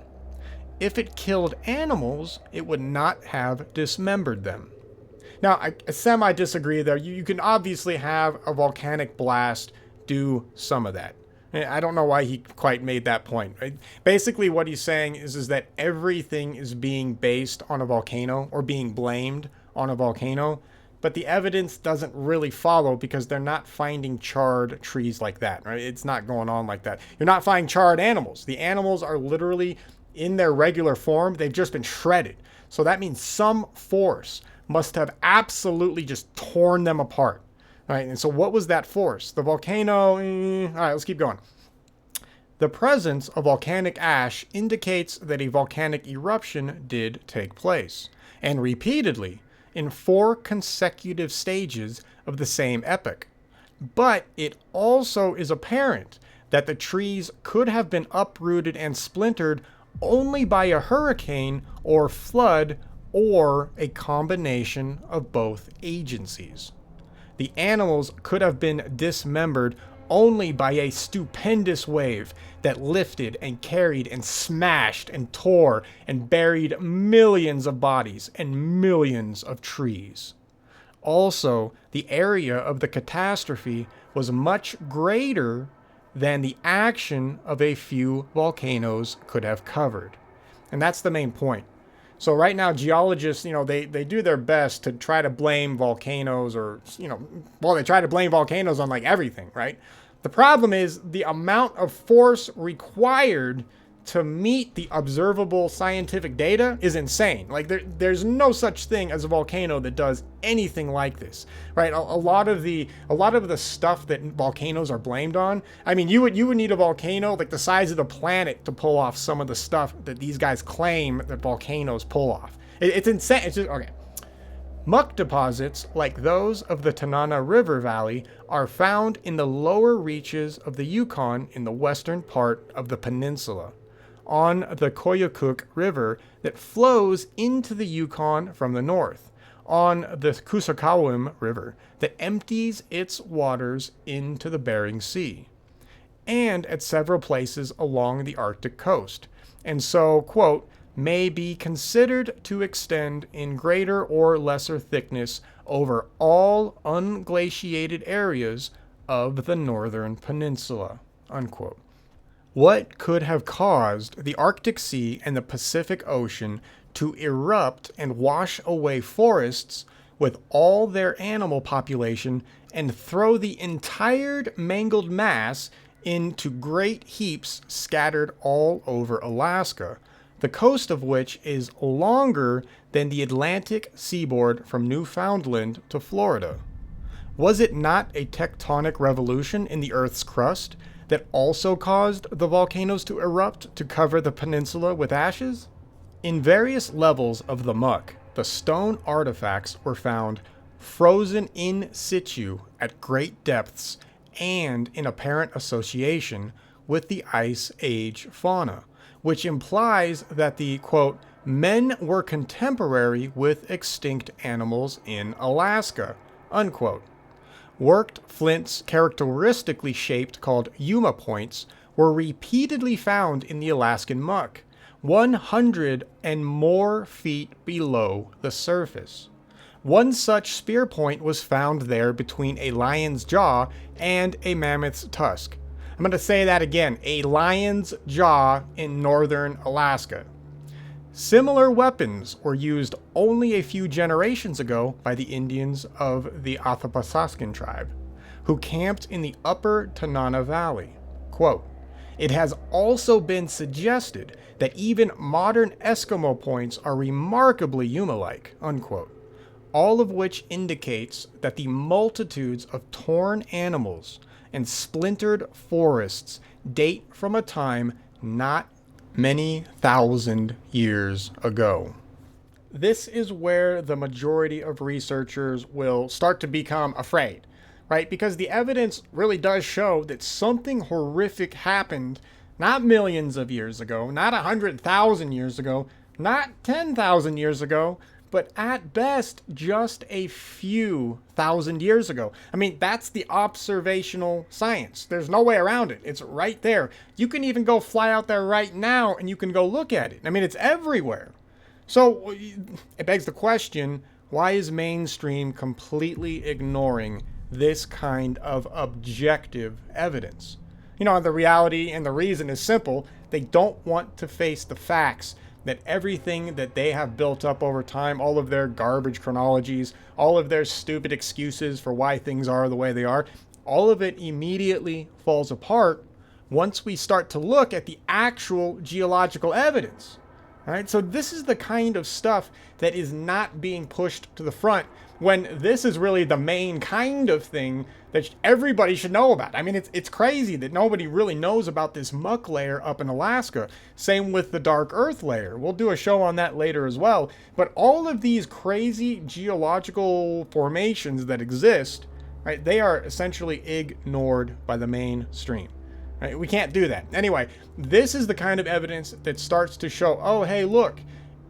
A: If it killed animals, it would not have dismembered them. Now, I semi-disagree there. You can obviously have a volcanic blast do some of that. I don't know why he quite made that point. Right? Basically, what he's saying is that everything is being based on a volcano or being blamed on a volcano, but the evidence doesn't really follow because they're not finding charred trees like that, right? It's not going on like that. You're not finding charred animals. The animals are literally in their regular form. They've just been shredded. So that means some force must have absolutely just torn them apart, right? And so what was that force? The volcano? All right, let's keep going. The presence of volcanic ash indicates that a volcanic eruption did take place, and repeatedly, in 4 consecutive stages of the same epoch. But it also is apparent that the trees could have been uprooted and splintered only by a hurricane or flood or a combination of both agencies. The animals could have been dismembered only by a stupendous wave that lifted and carried and smashed and tore and buried millions of bodies and millions of trees. Also, the area of the catastrophe was much greater than the action of a few volcanoes could have covered. And that's the main point. So right now, geologists, they do their best to try to blame volcanoes or, they try to blame volcanoes on like everything, right? The problem is the amount of force required to meet the observable scientific data is insane. Like there's no such thing as a volcano that does anything like this, right? A lot of the stuff that volcanoes are blamed on. I mean, you would need a volcano like the size of the planet to pull off some of the stuff that these guys claim that volcanoes pull off. It's insane. It's just okay. Muck deposits like those of the Tanana River Valley are found in the lower reaches of the Yukon in the western part of the peninsula, on the Koyukuk River that flows into the Yukon from the north, on the Kusakawim River that empties its waters into the Bering Sea, and at several places along the Arctic coast. And so, quote, may be considered to extend in greater or lesser thickness over all unglaciated areas of the northern peninsula." Unquote. What could have caused the Arctic Sea and the Pacific Ocean to erupt and wash away forests with all their animal population and throw the entire mangled mass into great heaps scattered all over Alaska, the coast of which is longer than the Atlantic seaboard from Newfoundland to Florida? Was it not a tectonic revolution in the Earth's crust that also caused the volcanoes to erupt to cover the peninsula with ashes? In various levels of the muck, the stone artifacts were found frozen in situ at great depths and in apparent association with the Ice Age fauna, which implies that the, quote, men were contemporary with extinct animals in Alaska, unquote. Worked flints characteristically shaped called Yuma points were repeatedly found in the Alaskan muck, 100 and more feet below the surface. One such spear point was found there between a lion's jaw and a mammoth's tusk. I'm going to say that again, a lion's jaw in northern Alaska. Similar weapons were used only a few generations ago by the Indians of the Athabascan tribe, who camped in the upper Tanana Valley. Quote, "It has also been suggested that even modern Eskimo points are remarkably Yuma-like," unquote. All of which indicates that the multitudes of torn animals and splintered forests date from a time not many thousand years ago. This is where the majority of researchers will start to become afraid, right? Because the evidence really does show that something horrific happened not millions of years ago, not 100,000 years ago, not 10,000 years ago, but at best just a few thousand years ago. I mean, that's the observational science. There's no way around it. It's right there. You can even go fly out there right now and you can go look at it. I mean, it's everywhere. So it begs the question, why is mainstream completely ignoring this kind of objective evidence? You know, the reality and the reason is simple. They don't want to face the facts that everything that they have built up over time, all of their garbage chronologies, all of their stupid excuses for why things are the way they are, all of it immediately falls apart once we start to look at the actual geological evidence. All right, so this is the kind of stuff that is not being pushed to the front when this is really the main kind of thing that everybody should know about. I mean, it's crazy that nobody really knows about this muck layer up in Alaska. Same with the dark earth layer. We'll do a show on that later as well. But all of these crazy geological formations that exist, right, they are essentially ignored by the mainstream. Right? We can't do that. Anyway, this is the kind of evidence that starts to show, oh, hey, look,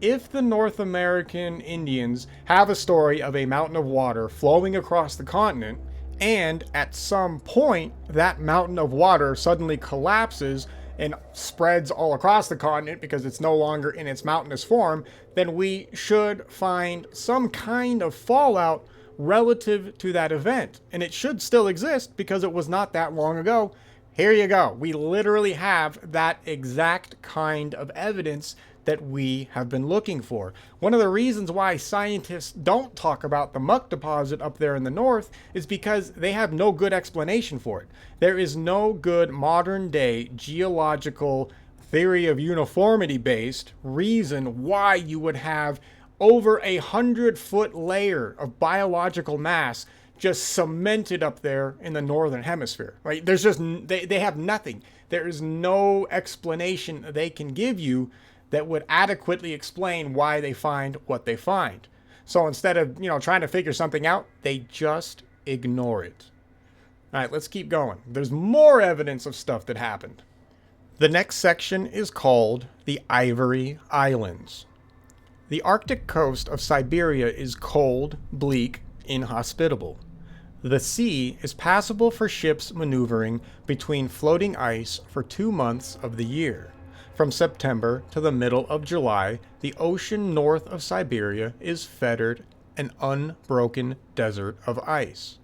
A: if the North American Indians have a story of a mountain of water flowing across the continent, and at some point that mountain of water suddenly collapses and spreads all across the continent because it's no longer in its mountainous form, then we should find some kind of fallout relative to that event. And it should still exist because it was not that long ago. Here you go. We literally have that exact kind of evidence that we have been looking for. One of the reasons why scientists don't talk about the muck deposit up there in the north is because they have no good explanation for it. There is no good modern day geological theory of uniformity based reason why you would have over 100-foot layer of biological mass just cemented up there in the northern hemisphere, right? There's just, they have nothing. There is no explanation they can give you that would adequately explain why they find what they find. So instead of, trying to figure something out, they just ignore it. All right, let's keep going. There's more evidence of stuff that happened. The next section is called the Ivory Islands. The Arctic coast of Siberia is cold, bleak, inhospitable. The sea is passable for ships maneuvering between floating ice for 2 months of the year. From September to the middle of July, the ocean north of Siberia is fettered an unbroken desert of ice.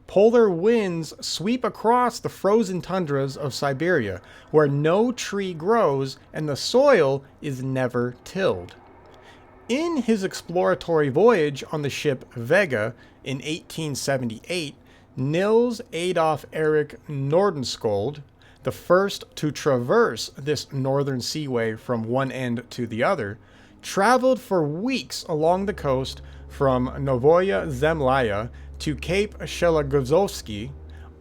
A: Polar winds sweep across the frozen tundras of Siberia, where no tree grows and the soil is never tilled. In his exploratory voyage on the ship Vega in 1878, Niels Adolf Erik Nordenskjöld, the first to traverse this northern seaway from one end to the other, traveled for weeks along the coast from Novoya Zemlya to Cape Shelagozovsky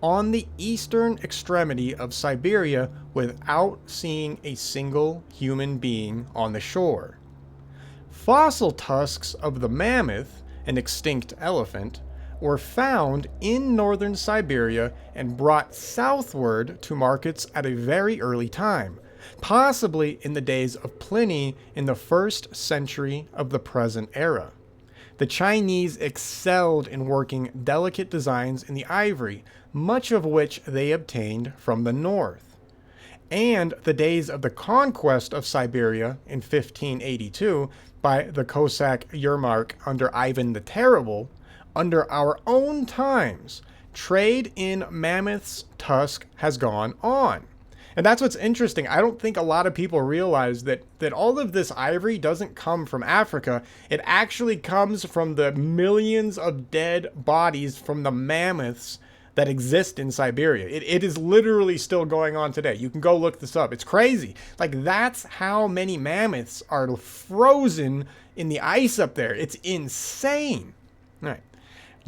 A: on the eastern extremity of Siberia without seeing a single human being on the shore. Fossil tusks of the mammoth, an extinct elephant, were found in northern Siberia and brought southward to markets at a very early time, possibly in the days of Pliny in the 1st century of the present era. The Chinese excelled in working delicate designs in the ivory, much of which they obtained from the north. And the days of the conquest of Siberia in 1582 by the Cossack Yermak under Ivan the Terrible, under our own times, trade in mammoth's tusk has gone on. And that's what's interesting. I don't think a lot of people realize that all of this ivory doesn't come from Africa. It actually comes from the millions of dead bodies from the mammoths that exist in Siberia. It is literally still going on today. You can go look this up. It's crazy. Like, that's how many mammoths are frozen in the ice up there. It's insane. All right.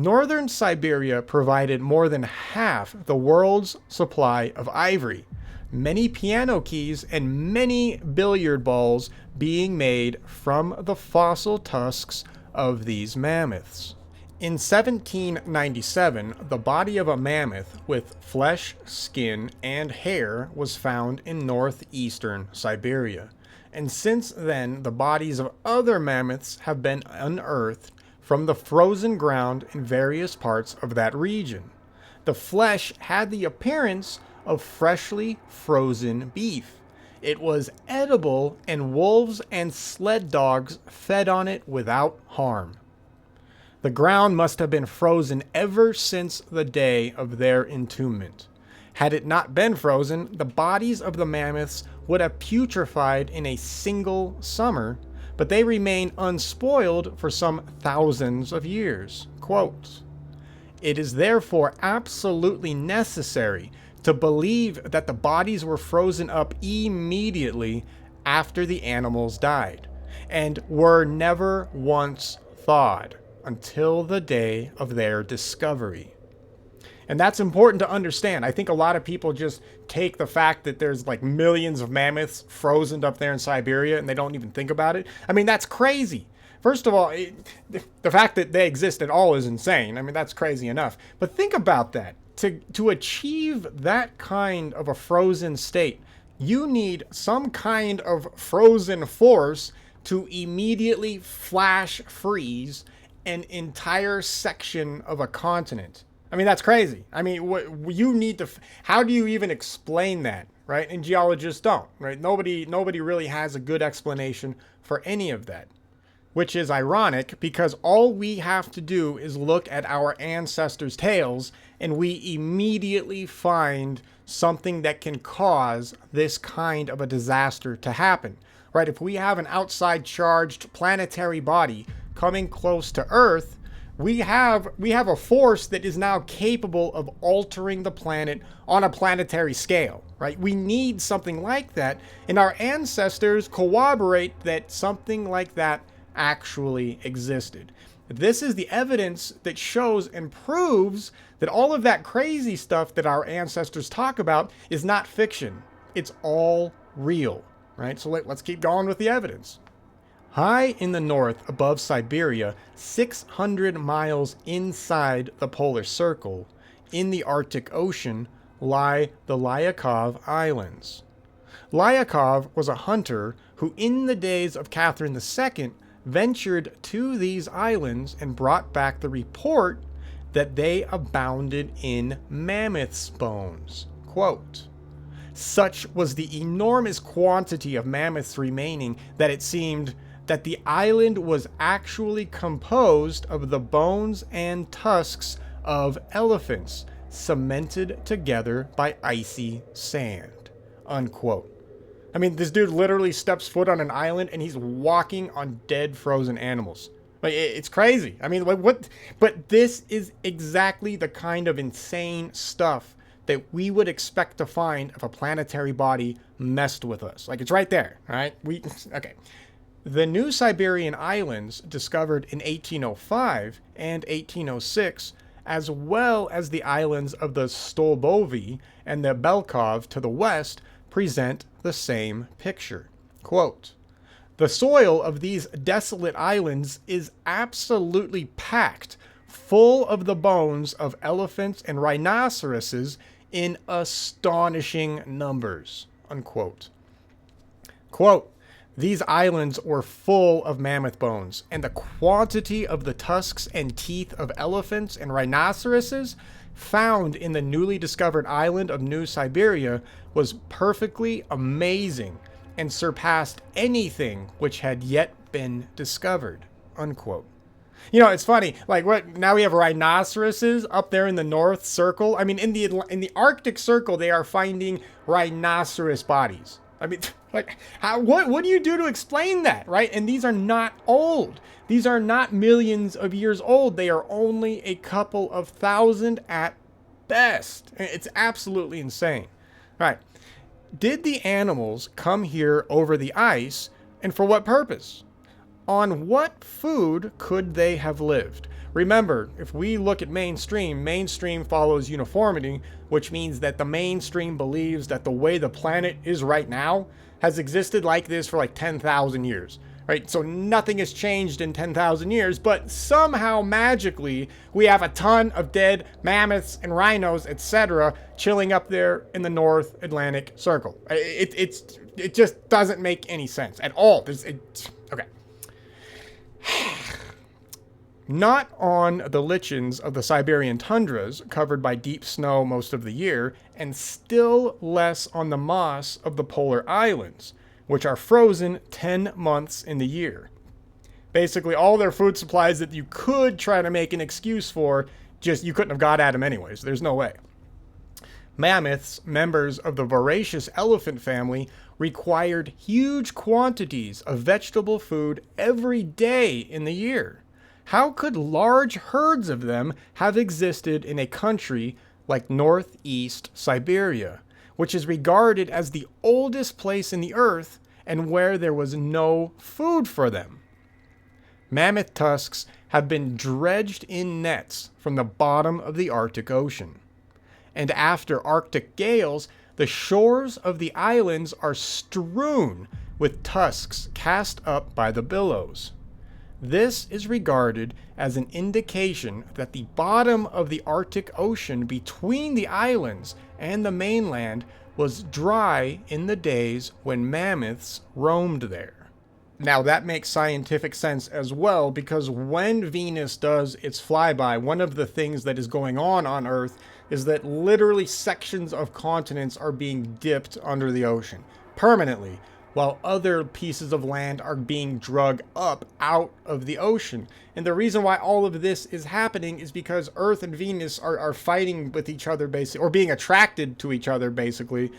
A: Northern Siberia provided more than half the world's supply of ivory, many piano keys and many billiard balls being made from the fossil tusks of these mammoths. In 1797, the body of a mammoth with flesh, skin, and hair was found in northeastern Siberia. And since then, the bodies of other mammoths have been unearthed from the frozen ground in various parts of that region. The flesh had the appearance of freshly frozen beef. It was edible, and wolves and sled dogs fed on it without harm. The ground must have been frozen ever since the day of their entombment. Had it not been frozen, the bodies of the mammoths would have putrefied in a single summer, but they remain unspoiled for some thousands of years. Quote, "It is therefore absolutely necessary to believe that the bodies were frozen up immediately after the animals died, and were never once thawed until the day of their discovery." And that's important to understand. I think a lot of people just take the fact that there's like millions of mammoths frozen up there in Siberia and they don't even think about it. I mean, that's crazy. First of all, the fact that they exist at all is insane. I mean, that's crazy enough. But think about that. To achieve that kind of a frozen state, you need some kind of frozen force to immediately flash freeze an entire section of a continent. I mean, that's crazy. I mean, you need to, how do you even explain that, right? And geologists don't, right? Nobody really has a good explanation for any of that, which is ironic because all we have to do is look at our ancestors' tales and we immediately find something that can cause this kind of a disaster to happen, right? If we have an outside charged planetary body coming close to Earth, we have a force that is now capable of altering the planet on a planetary scale, right? We need something like that, and our ancestors corroborate that something like that actually existed. This is the evidence that shows and proves that all of that crazy stuff that our ancestors talk about is not fiction. It's all real, right? So let's keep going with the evidence. High in the north above Siberia, 600 miles inside the polar circle, in the Arctic Ocean, lie the Lyakov Islands. Lyakov was a hunter who, in the days of Catherine II, ventured to these islands and brought back the report that they abounded in mammoths' bones. Quote, Such was the enormous quantity of mammoths remaining that it seemed that the island was actually composed of the bones and tusks of elephants, cemented together by icy sand. Unquote. I mean, this dude literally steps foot on an island and he's walking on dead frozen animals. Like, it's crazy. I mean, like, what? But this is exactly the kind of insane stuff that we would expect to find if a planetary body messed with us. Like, it's right there, all right? Okay. The New Siberian Islands, discovered in 1805 and 1806, as well as the islands of the Stolbovi and the Belkov to the west, present the same picture. Quote, "The soil of these desolate islands is absolutely packed full of the bones of elephants and rhinoceroses in astonishing numbers." Unquote. Quote, "These islands were full of mammoth bones, and the quantity of the tusks and teeth of elephants and rhinoceroses found in the newly discovered island of New Siberia was perfectly amazing and surpassed anything which had yet been discovered." Unquote. You know, it's funny. Like, what now we have rhinoceroses up there in the North Circle. I mean, in the Arctic Circle, they are finding rhinoceros bodies. I mean, like, what do you do to explain that, right? And these are not old. These are not millions of years old. They are only a couple of thousand at best. It's absolutely insane. All right. Did the animals come here over the ice, and for what purpose? On what food could they have lived? Remember, if we look at mainstream follows uniformity, which means that the mainstream believes that the way the planet is right now has existed like this for like 10,000 years, right? So nothing has changed in 10,000 years, but somehow magically we have a ton of dead mammoths and rhinos, etc., chilling up there in the North Atlantic Circle. It just doesn't make any sense at all. Okay. Not on the lichens of the Siberian tundras, covered by deep snow most of the year, and still less on the moss of the polar islands, which are frozen 10 months in the year. Basically, all their food supplies that you could try to make an excuse for, just you couldn't have got at them anyways. There's no way. Mammoths, members of the voracious elephant family, required huge quantities of vegetable food every day in the year. How could large herds of them have existed in a country like northeast Siberia, which is regarded as the oldest place in the earth and where there was no food for them? Mammoth tusks have been dredged in nets from the bottom of the Arctic Ocean. And after Arctic gales, the shores of the islands are strewn with tusks cast up by the billows. This is regarded as an indication that the bottom of the Arctic Ocean between the islands and the mainland was dry in the days when mammoths roamed there. Now that makes scientific sense as well, because when Venus does its flyby, one of the things that is going on Earth is that literally sections of continents are being dipped under the ocean permanently, while other pieces of land are being dragged up out of the ocean. And the reason why all of this is happening is because Earth and Venus are fighting with each other, basically, or being attracted to each other, basically,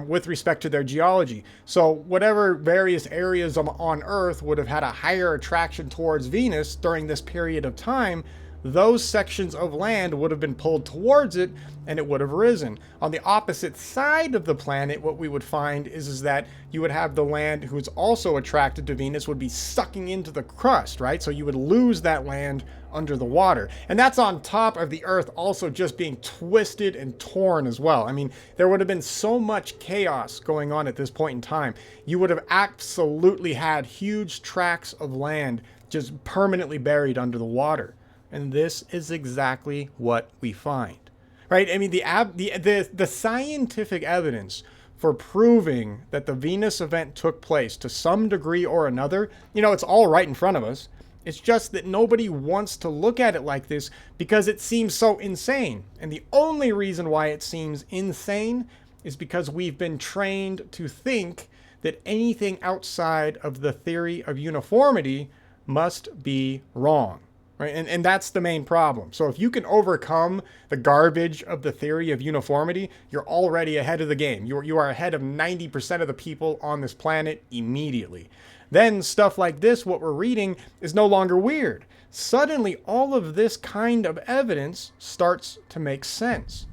A: with respect to their geology. So whatever various areas on Earth would have had a higher attraction towards Venus during this period of time, those sections of land would have been pulled towards it and it would have risen. On the opposite side of the planet, what we would find is that you would have the land who's also attracted to Venus would be sucking into the crust, right? So you would lose that land under the water. And that's on top of the Earth also just being twisted and torn as well. I mean, there would have been so much chaos going on at this point in time. You would have absolutely had huge tracts of land just permanently buried under the water. And this is exactly what we find, right? I mean, the scientific evidence for proving that the Venus event took place to some degree or another, it's all right in front of us. It's just that nobody wants to look at it like this because it seems so insane. And the only reason why it seems insane is because we've been trained to think that anything outside of the theory of uniformity must be wrong. Right? And that's the main problem. So if you can overcome the garbage of the theory of uniformity, you're already ahead of the game. You are ahead of 90% of the people on this planet immediately. Then stuff like this, what we're reading, is no longer weird. Suddenly, all of this kind of evidence starts to make sense.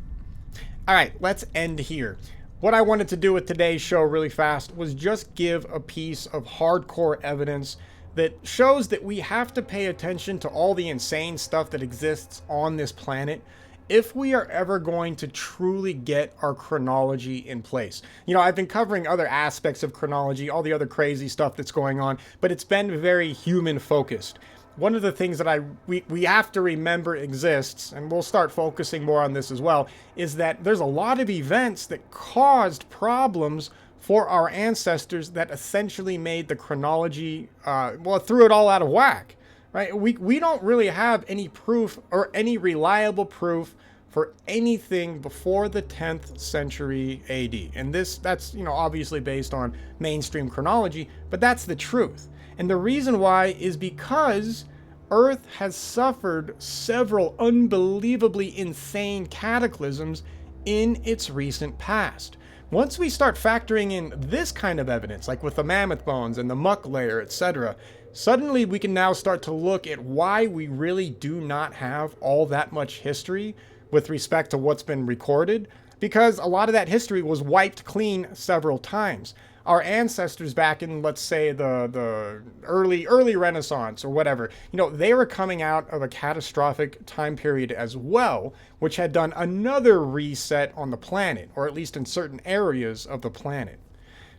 A: All right, let's end here. What I wanted to do with today's show really fast was just give a piece of hardcore evidence that shows that we have to pay attention to all the insane stuff that exists on this planet if we are ever going to truly get our chronology in place. You know, I've been covering other aspects of chronology, all the other crazy stuff that's going on, but it's been very human focused. One of the things that we have to remember exists, and we'll start focusing more on this as well, is that there's a lot of events that caused problems for our ancestors that essentially made the chronology, threw it all out of whack, right? We don't really have any proof or any reliable proof for anything before the 10th century AD. And that's, obviously based on mainstream chronology, but that's the truth. And the reason why is because Earth has suffered several unbelievably insane cataclysms in its recent past. Once we start factoring in this kind of evidence, like with the mammoth bones and the muck layer, etc., suddenly we can now start to look at why we really do not have all that much history with respect to what's been recorded, because a lot of that history was wiped clean several times. Our ancestors back in, let's say, the early Renaissance or whatever, they were coming out of a catastrophic time period as well, which had done another reset on the planet, or at least in certain areas of the planet.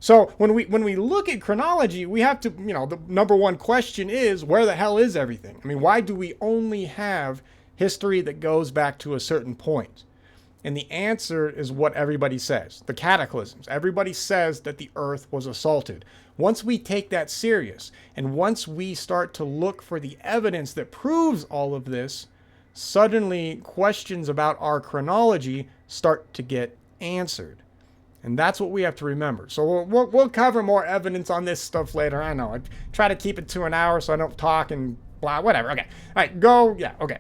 A: So when we look at chronology, we have to, the number one question is, where the hell is everything? I mean, why do we only have history that goes back to a certain point? And the answer is what everybody says, the cataclysms. Everybody says that the earth was assaulted. Once we take that serious, and once we start to look for the evidence that proves all of this, suddenly questions about our chronology start to get answered. And that's what we have to remember. So we'll cover more evidence on this stuff later. I know, I try to keep it to an hour so I don't talk and blah, whatever. Okay, all right, go, yeah, okay.